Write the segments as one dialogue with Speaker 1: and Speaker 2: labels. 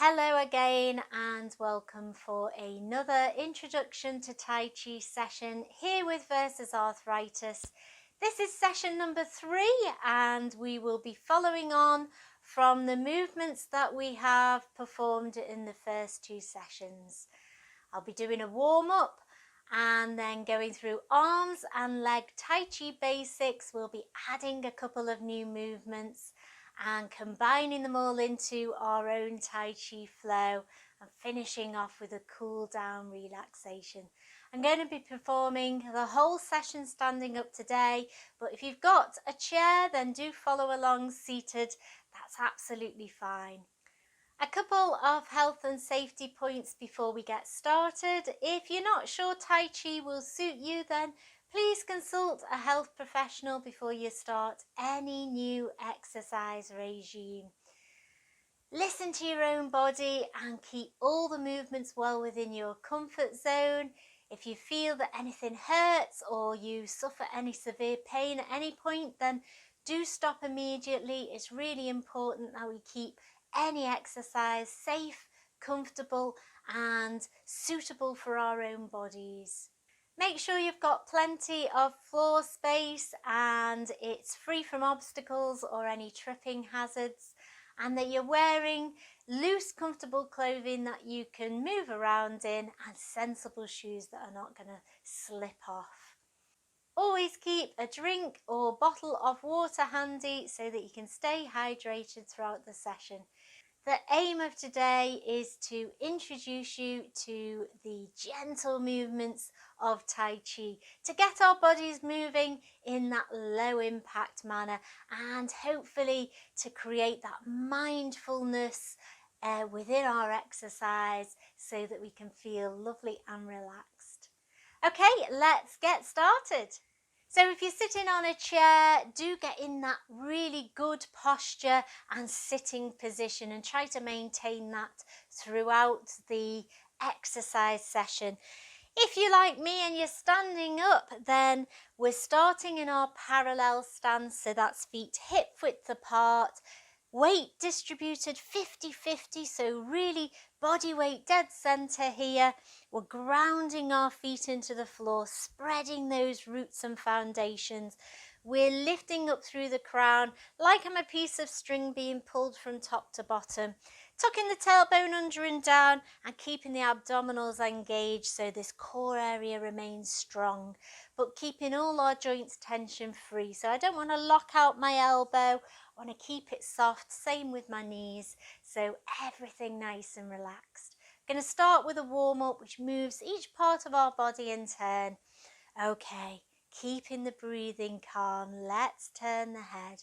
Speaker 1: Hello again and welcome for another introduction to Tai Chi session here with Versus Arthritis. This is session number 3 and we will be following on from the movements that we have performed in the first 2 sessions. I'll be doing a warm-up and then going through arms and leg Tai Chi basics. We'll be adding a couple of new movements and combining them all into our own Tai Chi flow and finishing off with a cool down relaxation. I'm going to be performing the whole session standing up today, but if you've got a chair then do follow along seated, that's absolutely fine. A couple of health and safety points before we get started. If you're not sure Tai Chi will suit you, then please consult a health professional before you start any new exercise regime. Listen to your own body and keep all the movements well within your comfort zone. If you feel that anything hurts or you suffer any severe pain at any point, then do stop immediately. It's really important that we keep any exercise safe, comfortable and suitable for our own bodies. Make sure you've got plenty of floor space and it's free from obstacles or any tripping hazards, and that you're wearing loose, comfortable clothing that you can move around in and sensible shoes that are not going to slip off. Always keep a drink or bottle of water handy so that you can stay hydrated throughout the session. The aim of today is to introduce you to the gentle movements of Tai Chi, to get our bodies moving in that low impact manner and hopefully to create that mindfulness within our exercise so that we can feel lovely and relaxed. Okay, let's get started. So if you're sitting on a chair, do get in that really good posture and sitting position and try to maintain that throughout the exercise session. If you're like me and you're standing up, then we're starting in our parallel stance, so that's feet hip width apart, weight distributed 50-50, so really body weight dead center here. We're grounding our feet into the floor, spreading those roots and foundations. We're lifting up through the crown like I'm a piece of string being pulled from top to bottom. Tucking the tailbone under and down and keeping the abdominals engaged so this core area remains strong, but keeping all our joints tension free. So I don't want to lock out my elbow, I want to keep it soft, same with my knees, so everything nice and relaxed. I'm going to start with a warm-up which moves each part of our body in turn. Okay, keeping the breathing calm, let's turn the head.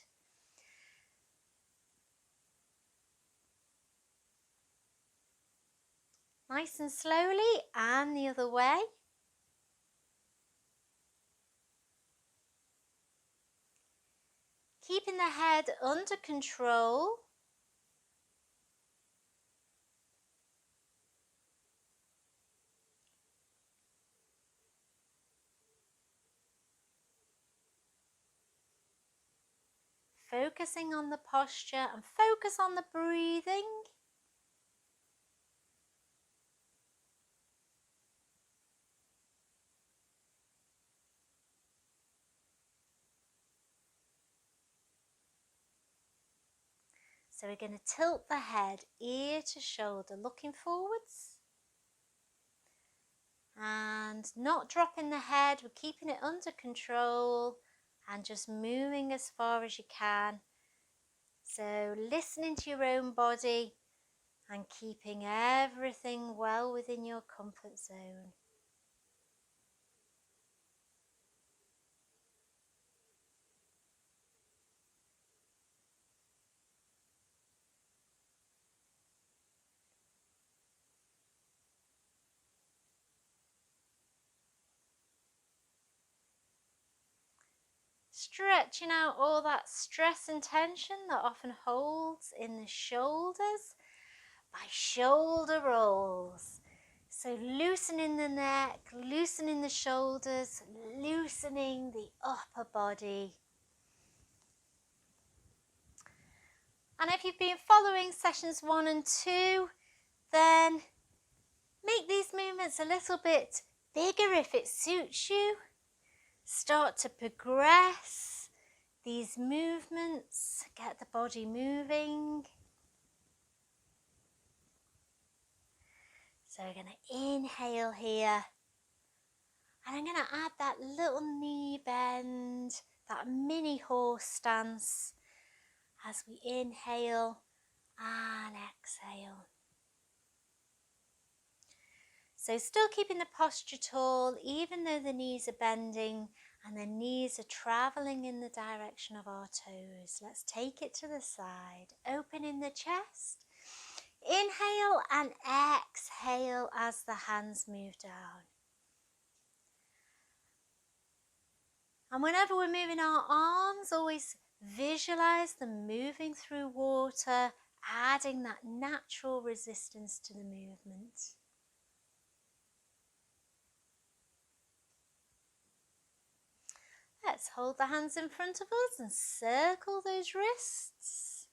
Speaker 1: Nice and slowly, and the other way. Keeping the head under control. Focusing on the posture and focus on the breathing. So we're going to tilt the head ear to shoulder, looking forwards. And not dropping the head, we're keeping it under control and just moving as far as you can. So listening to your own body and keeping everything well within your comfort zone. Stretching out all that stress and tension that often holds in the shoulders by shoulder rolls. So loosening the neck, loosening the shoulders, loosening the upper body. And if you've been following sessions 1 and 2, then make these movements a little bit bigger if it suits you. Start to progress these movements, get the body moving. So we're going to inhale here, and I'm going to add that little knee bend, that mini horse stance as we inhale and exhale. So still keeping the posture tall, even though the knees are bending and the knees are traveling in the direction of our toes. Let's take it to the side, opening the chest. Inhale and exhale as the hands move down. And whenever we're moving our arms, always visualize them moving through water, adding that natural resistance to the movement. Let's hold the hands in front of us and circle those wrists.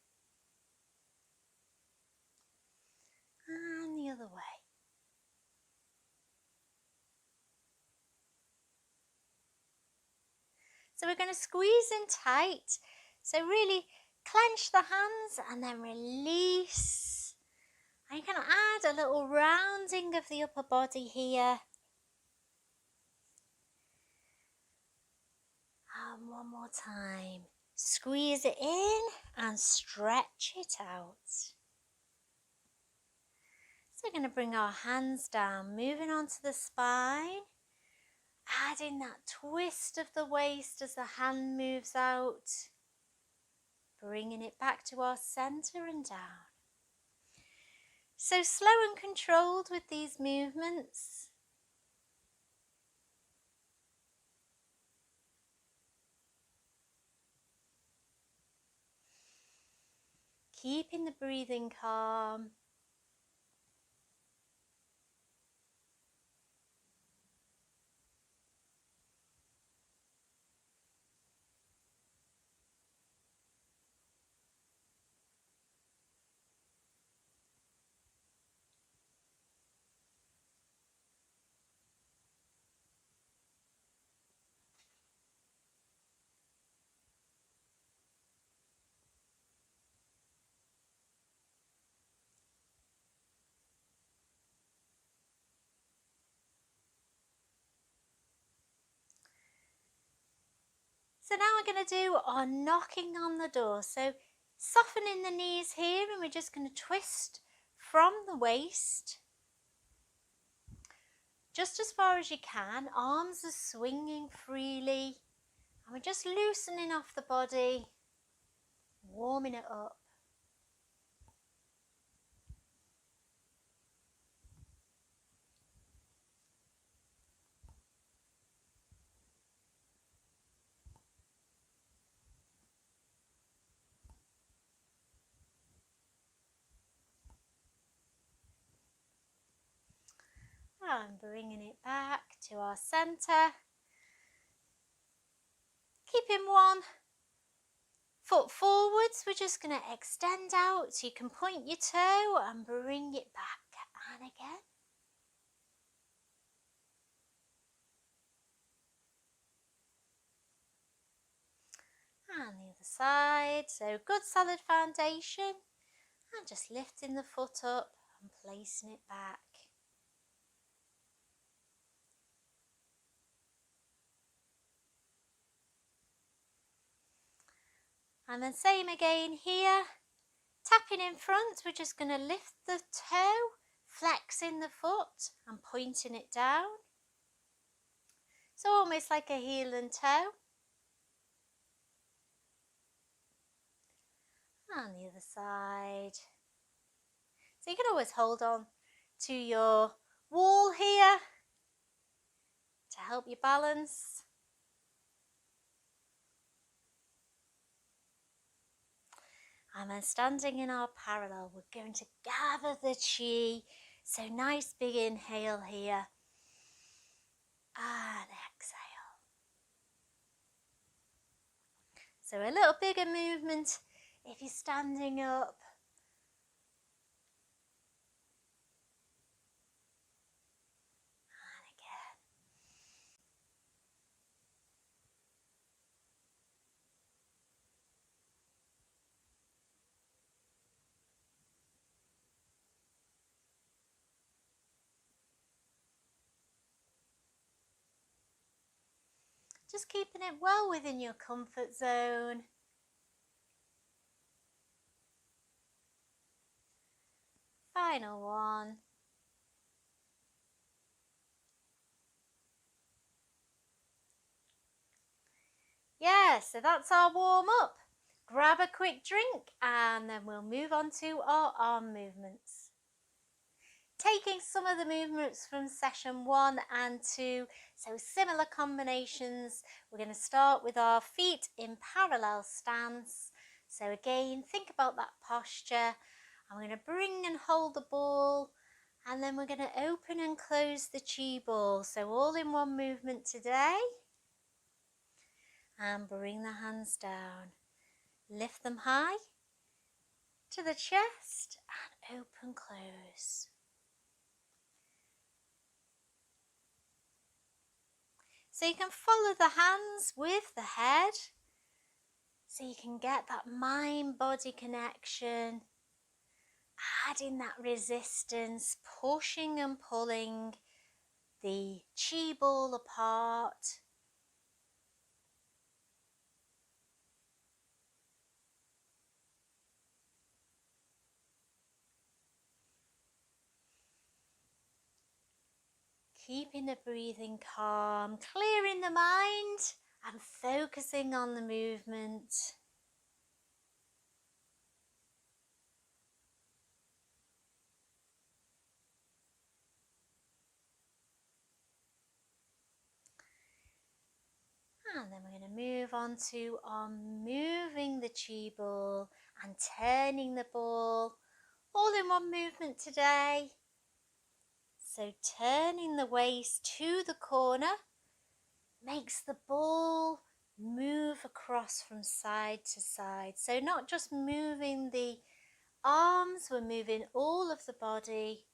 Speaker 1: And the other way. So we're going to squeeze in tight. So really clench the hands and then release. And you're going to add a little rounding of the upper body here. And one more time. Squeeze it in and stretch it out. So we're going to bring our hands down, moving onto the spine. Adding that twist of the waist as the hand moves out. Bringing it back to our centre and down. So slow and controlled with these movements. Keeping the breathing calm. So now we're going to do our knocking on the door. So softening the knees here, and we're just going to twist from the waist. Just as far as you can. Arms are swinging freely. And we're just loosening off the body, warming it up. And bringing it back to our centre. Keeping one foot forwards, we're just going to extend out so you can point your toe and bring it back. And again. And the other side. So good solid foundation. And just lifting the foot up and placing it back. And then same again here. Tapping in front, we're just going to lift the toe, flexing the foot and pointing it down. So almost like a heel and toe. And the other side. So you can always hold on to your wall here to help you balance. And then standing in our parallel, we're going to gather the chi. So nice big inhale here. And exhale. So a little bigger movement if you're standing up. just keeping it well within your comfort zone. Final one. Yeah, so that's our warm up. Grab a quick drink and then we'll move on to our arm movements. Taking some of the movements from session 1 and 2, so similar combinations. We're going to start with our feet in parallel stance. So again, think about that posture. I'm going to bring and hold the ball, and then we're going to open and close the chi ball. So all in one movement today. And bring the hands down. Lift them high to the chest and open, close. So you can follow the hands with the head, so you can get that mind-body connection, adding that resistance, pushing and pulling the chi ball apart. Keeping the breathing calm, clearing the mind and focusing on the movement. And then we're going to move on to moving the chi ball and turning the ball all in one movement today. So turning the waist to the corner makes the ball move across from side to side. So not just moving the arms, we're moving all of the body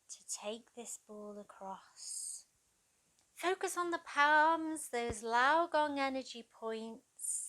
Speaker 1: to take this ball across. Focus on the palms, those Lao Gong energy points.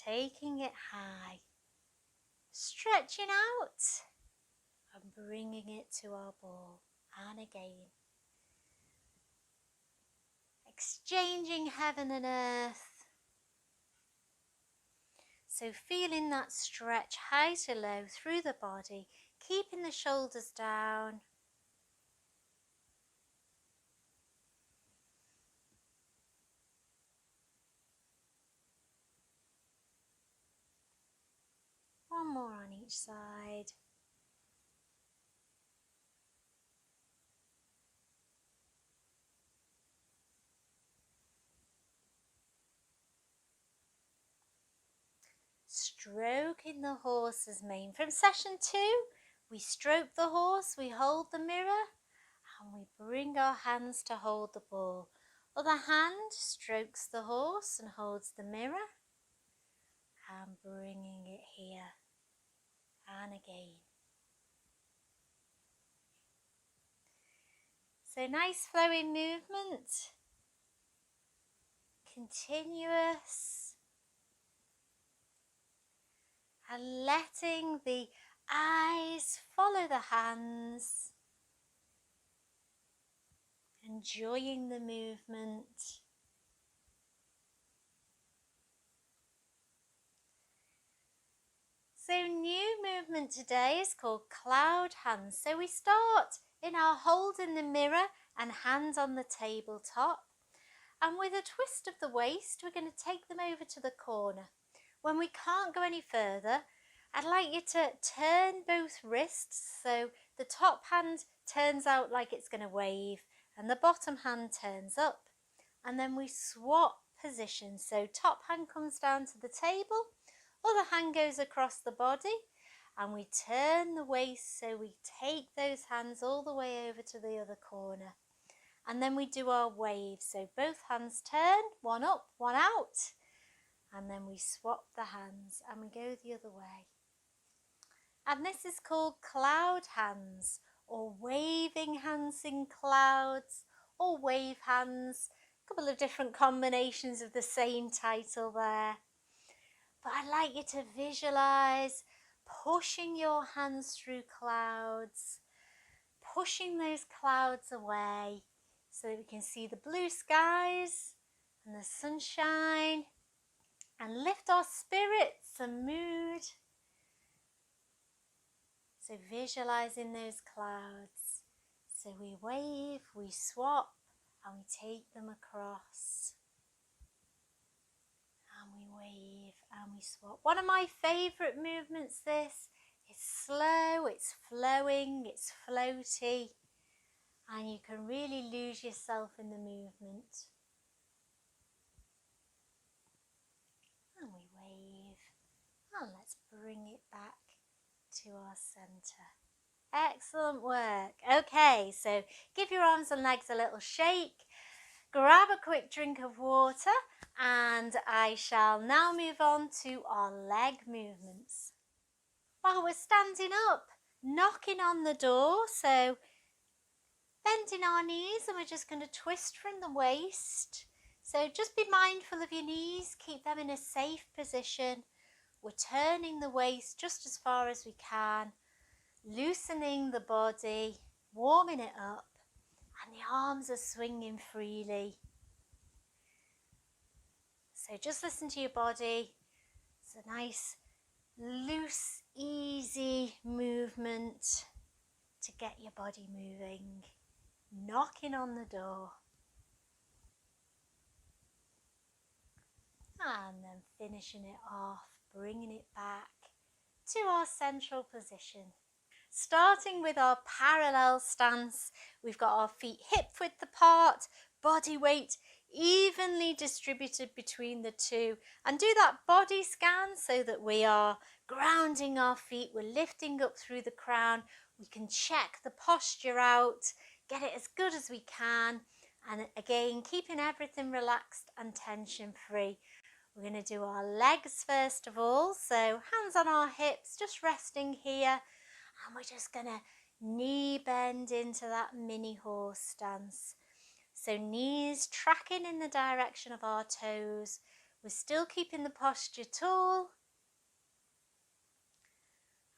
Speaker 1: Taking it high, stretching out and bringing it to our ball. And again, exchanging heaven and earth. So feeling that stretch high to low through the body, keeping the shoulders down. One more on each side. Stroking the horse's mane. From session 2, we stroke the horse, we hold the mirror, and we bring our hands to hold the ball. Other hand strokes the horse and holds the mirror, and bringing it here. And again. So nice flowing movement. Continuous. And letting the eyes follow the hands. Enjoying the movement. So new movement today is called cloud hands. So we start in our hold in the mirror and hands on the tabletop. And with a twist of the waist, we're going to take them over to the corner. When we can't go any further, I'd like you to turn both wrists. So the top hand turns out like it's going to wave and the bottom hand turns up. And then we swap positions. So top hand comes down to the table. Other hand goes across the body and we turn the waist, so we take those hands all the way over to the other corner. And then we do our wave. So both hands turn, one up, one out. And then we swap the hands and we go the other way. And this is called cloud hands, or waving hands in clouds, or wave hands. A couple of different combinations of the same title there. But I'd like you to visualize pushing your hands through clouds, pushing those clouds away so that we can see the blue skies and the sunshine, and lift our spirits and mood. So visualizing those clouds. So we wave, we swap, and we take them across. And we wave and we swap. One of my favourite movements, this. It's slow, it's flowing, it's floaty, and you can really lose yourself in the movement. And we wave, and let's bring it back to our centre. Excellent work. Okay, so give your arms and legs a little shake, grab a quick drink of water, and I shall now move on to our leg movements. While we're standing up, knocking on the door, so bending our knees, and we're just going to twist from the waist. So just be mindful of your knees, keep them in a safe position. We're turning the waist just as far as we can, loosening the body, warming it up, and the arms are swinging freely. So just listen to your body. It's a nice, loose, easy movement to get your body moving. Knocking on the door. And then finishing it off, bringing it back to our central position. Starting with our parallel stance, we've got our feet hip width apart, body weight evenly distributed between the two, and do that body scan so that we are grounding our feet, we're lifting up through the crown, we can check the posture out, get it as good as we can, and again keeping everything relaxed and tension free. We're going to do our legs first of all, so hands on our hips, just resting here. And we're just going to knee bend into that mini horse stance. So knees tracking in the direction of our toes. We're still keeping the posture tall.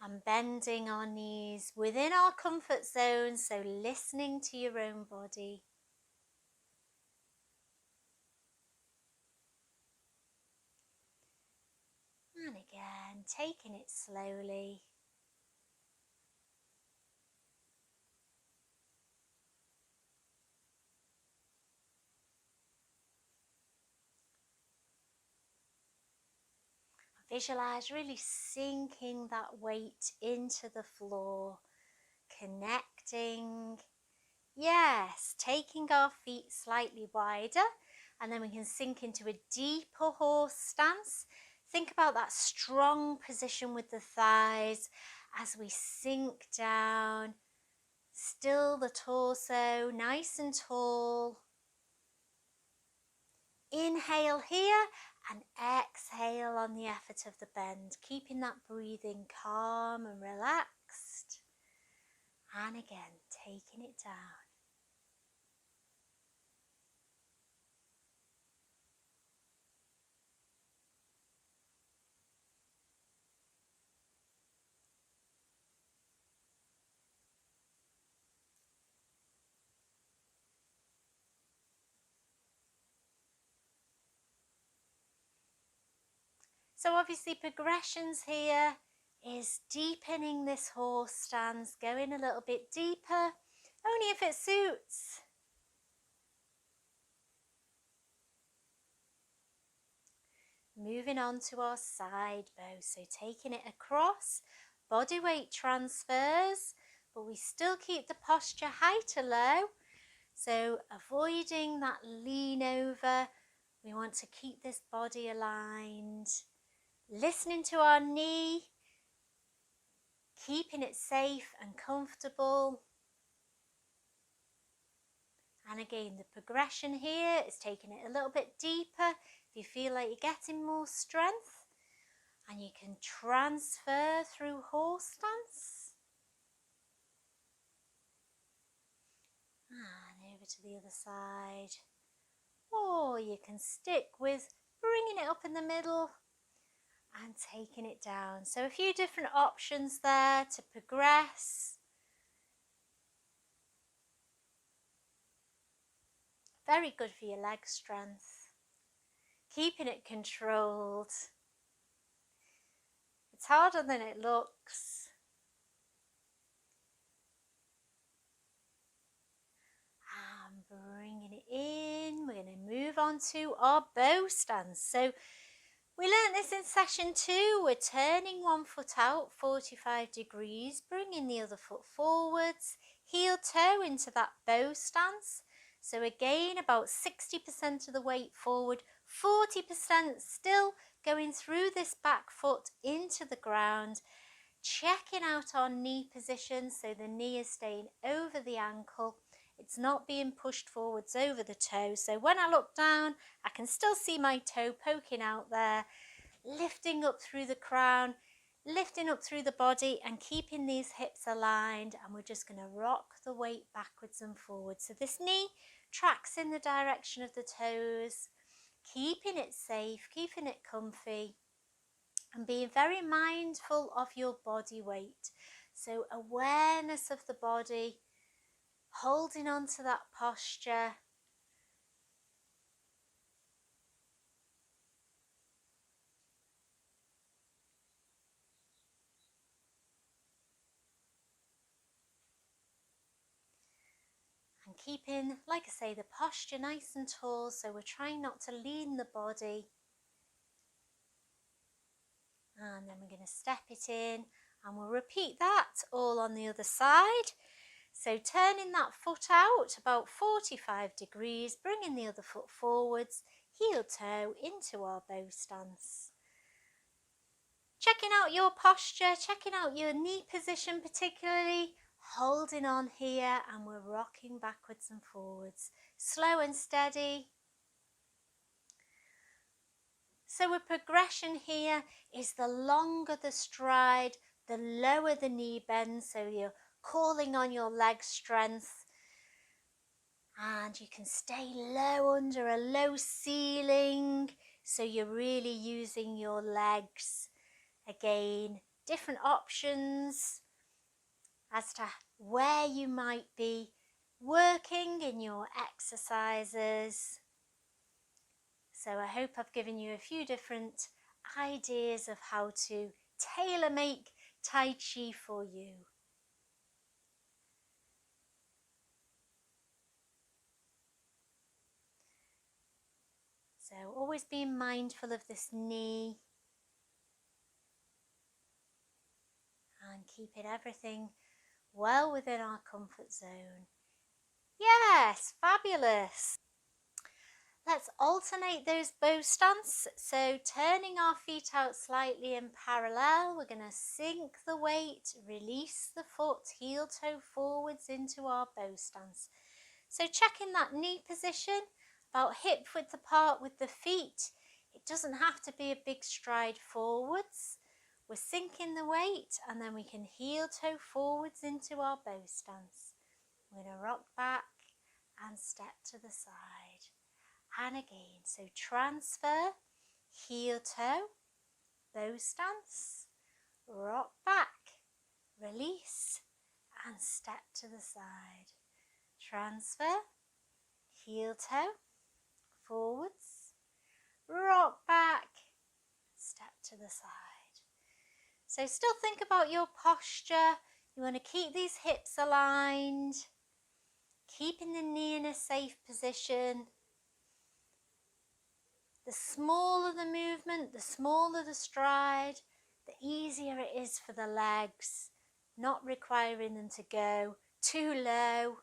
Speaker 1: And bending our knees within our comfort zone, so listening to your own body. And again, taking it slowly. Visualize really sinking that weight into the floor, connecting. Yes, taking our feet slightly wider, and then we can sink into a deeper horse stance. Think about that strong position with the thighs as we sink down. Still the torso, nice and tall. Inhale here and exhale on the effort of the bend, keeping that breathing calm and relaxed. And again, taking it down. So obviously progressions here is deepening this horse stance, going a little bit deeper, only if it suits. Moving on to our side bow, so taking it across, body weight transfers, but we still keep the posture high to low. So avoiding that lean over, we want to keep this body aligned. Listening to our knee, keeping it safe and comfortable. And again, the progression here is taking it a little bit deeper if you feel like you're getting more strength. And you can transfer through horse stance. And over to the other side. Or you can stick with bringing it up in the middle and taking it down. So a few different options there to progress. Very good for your leg strength. Keeping it controlled. It's harder than it looks. And bringing it in, we're going to move on to our bow stance. So we learned this in session 2. We're turning one foot out 45 degrees, bringing the other foot forwards, heel toe into that bow stance. So again, about 60% of the weight forward, 40% still going through this back foot into the ground, checking out our knee position so the knee is staying over the ankle. It's not being pushed forwards over the toe. So when I look down, I can still see my toe poking out there, lifting up through the crown, lifting up through the body and keeping these hips aligned. And we're just going to rock the weight backwards and forwards. So this knee tracks in the direction of the toes, keeping it safe, keeping it comfy, and being very mindful of your body weight. So awareness of the body, holding on to that posture. And keeping, like I say, the posture nice and tall, so we're trying not to lean the body. And then we're going to step it in, and we'll repeat that all on the other side. So turning that foot out about 45 degrees, bringing the other foot forwards, heel toe into our bow stance. Checking out your posture, checking out your knee position particularly, holding on here, and we're rocking backwards and forwards, slow and steady. So a progression here is the longer the stride, the lower the knee bend, so you're calling on your leg strength. And you can stay low under a low ceiling, so you're really using your legs. Again, different options as to where you might be working in your exercises. So I hope I've given you a few different ideas of how to tailor-make Tai Chi for you. So always being mindful of this knee and keeping everything well within our comfort zone. Yes, fabulous. Let's alternate those bow stance. So turning our feet out slightly in parallel, we're going to sink the weight, release the foot, heel toe forwards into our bow stance. So checking that knee position, about hip width apart with the feet. It doesn't have to be a big stride forwards. We're sinking the weight, and then we can heel toe forwards into our bow stance. We're going to rock back and step to the side. And again, so transfer, heel toe, bow stance, rock back, release, and step to the side. Transfer, heel toe, forwards, rock back, step to the side. So still think about your posture. You want to keep these hips aligned, keeping the knee in a safe position. The smaller the movement, the smaller the stride, the easier it is for the legs, not requiring them to go too low.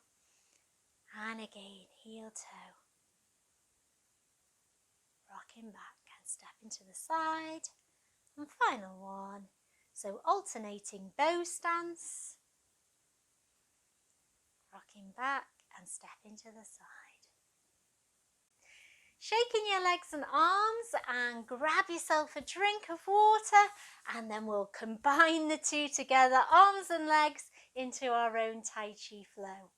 Speaker 1: And again, heel toe. Rocking back and stepping to the side. And final one. So alternating bow stance. Rocking back and step into the side. Shaking your legs and arms, and grab yourself a drink of water, and then we'll combine the two together, arms and legs, into our own Tai Chi flow.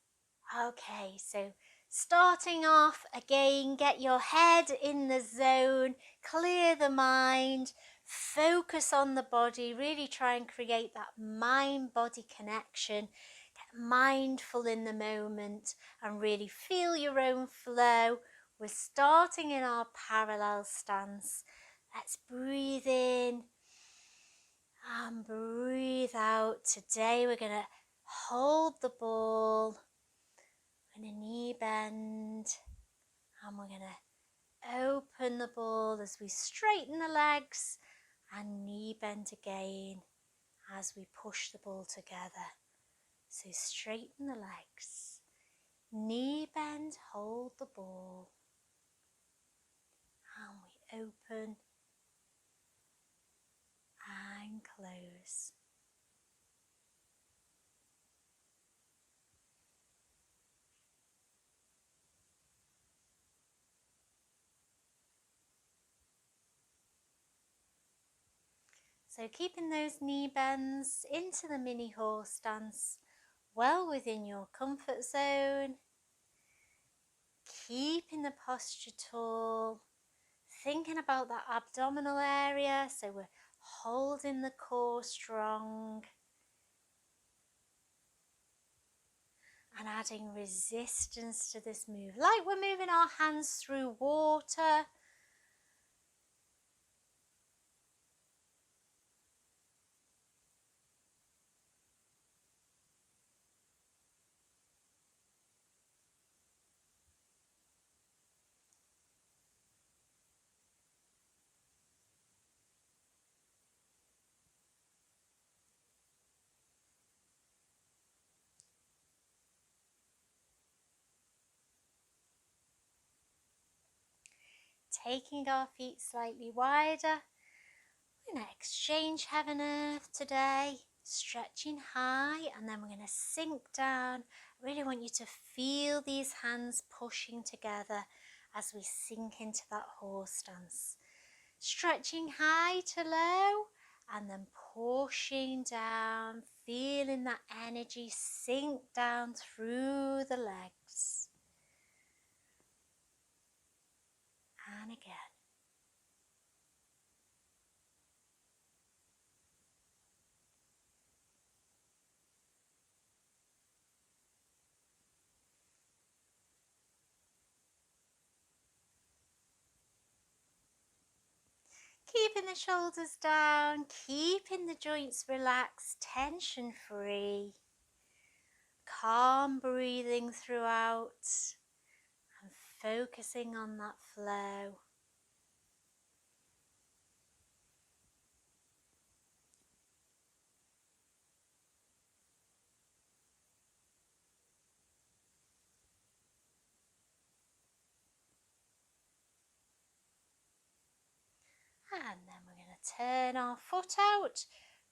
Speaker 1: Okay, so starting off again, get your head in the zone, clear the mind, focus on the body, really try and create that mind-body connection. Get mindful in the moment and really feel your own flow. We're starting in our parallel stance. Let's breathe in and breathe out. Today we're going to hold the ball. We're going to knee bend, and we're going to open the ball as we straighten the legs and knee bend again as we push the ball together. So straighten the legs, knee bend, hold the ball, and we open and close. So keeping those knee bends into the mini horse stance, well within your comfort zone. Keeping the posture tall, thinking about that abdominal area, so we're holding the core strong and adding resistance to this move, like we're moving our hands through water. Taking our feet slightly wider, we're going to exchange heaven and earth today, stretching high, and then we're going to sink down. I really want you to feel these hands pushing together as we sink into that horse stance. Stretching high to low, and then pushing down, feeling that energy sink down through the legs. And again. Keeping the shoulders down, keeping the joints relaxed, tension free. Calm breathing throughout and focusing on that flow. And then we're going to turn our foot out,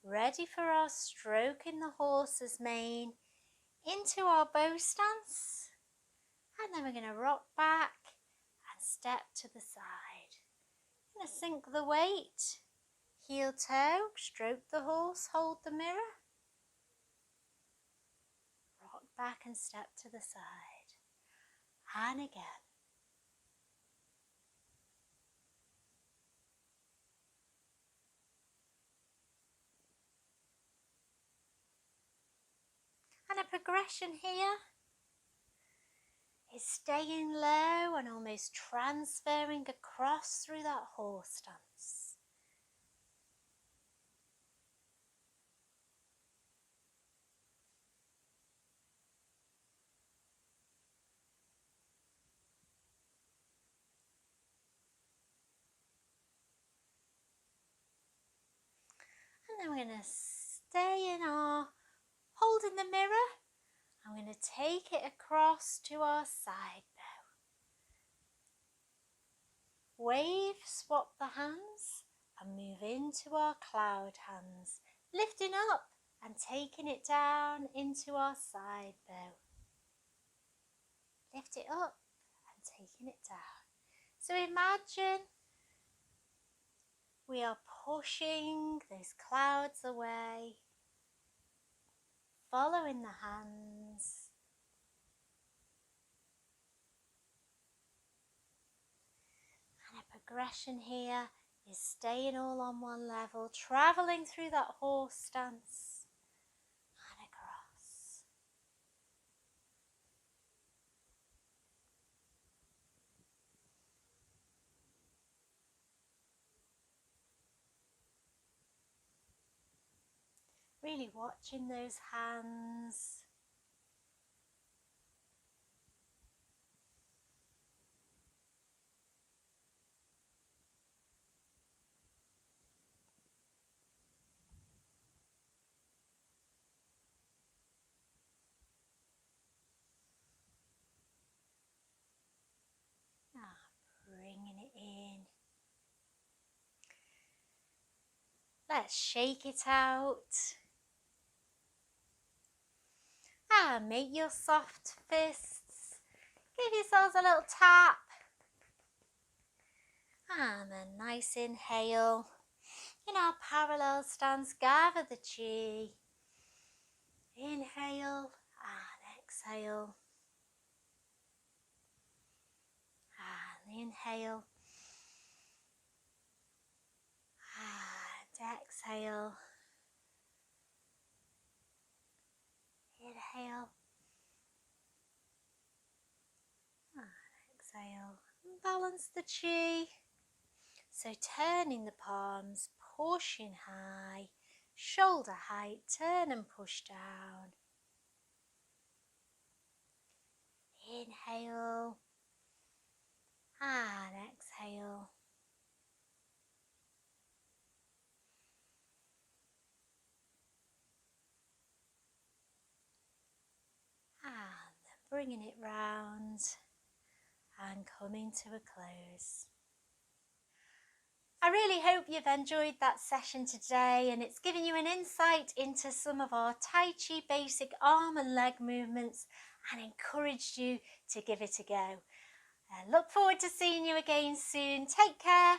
Speaker 1: ready for our stroke in the horse's mane into our bow stance. And then we're going to rock back and step to the side. We're going to sink the weight, heel toe, stroke the horse, hold the mirror. Rock back and step to the side. And again. And a progression here is staying low and almost transferring across through that horse stance. And then we're going to stay in our holding the mirror. I'm going to take it across to our side bow. Wave, swap the hands and move into our cloud hands, lifting up and taking it down into our side bow. lift it up and taking it down. So imagine we are pushing those clouds away, following the hands. And a progression here is staying all on one level, travelling through that horse stance and across. Really watching those hands. Bringing it in. Let's shake it out. Make your soft fists. Give yourselves a little tap. And a nice inhale. In our parallel stance, gather the chi. Inhale and exhale. And inhale. And exhale. Inhale. And exhale. And balance the chi. So turning the palms, pushing high, shoulder height, turn and push down. Inhale and exhale. And bringing it round and coming to a close. I really hope you've enjoyed that session today, and it's given you an insight into some of our Tai Chi basic arm and leg movements and encouraged you to give it a go. I look forward to seeing you again soon. Take care